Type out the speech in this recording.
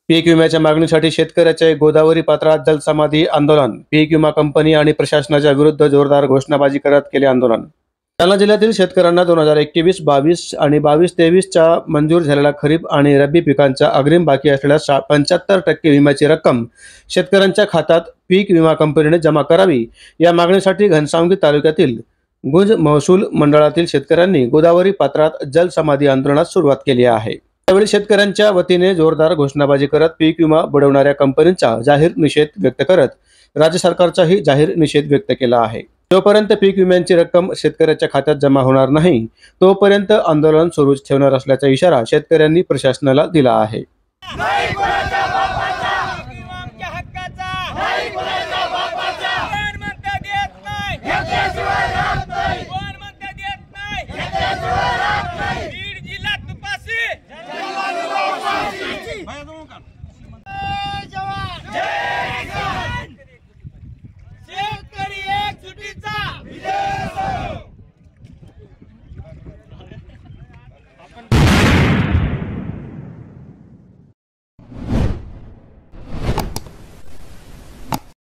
पीक विम्याच्या मागणीसाठी शेतकऱ्याचे गोदावरी पात्रात जलसमाधी आंदोलन। पीक विमा कंपनी आणि प्रशासनाच्या विरुद्ध जोरदार घोषणाबाजी करत केले आंदोलन। जालना जिल्ह्यातील शेतकऱ्यांना 2021-22 आणि 22-23 च्या मंजूर झालेल्या खरीप आणि रब्बी पिकांचा अग्रिम बाकी असलेल्या 75% विम्याची रक्कम शेतकऱ्यांच्या खात्यात पीक विमा कंपनीने जमा करावी या मागणीसाठी घनसावंगी तालुक्यातील गुंज महसूल मंडळातील शेतकऱ्यांनी गोदावरी पात्रात जलसमाधी आंदोलनास सुरुवात केली आहे। त्यावेळी शेतकऱ्यांच्या वतीने जोरदार घोषणाबाजी करत पीक विमा बुडवणाऱ्या कंपनींचा जाहीर निषेध व्यक्त करत राज्य सरकारचाही जाहीर निषेध व्यक्त केला आहे। जोपर्यंत पीक विम्यांची रक्कम शेतकऱ्याच्या खात्यात जमा होणार नाही तोपर्यंत आंदोलन सुरूच ठेवणार असल्याचा इशारा शेतकऱ्यांनी प्रशासनाला दिला आहे।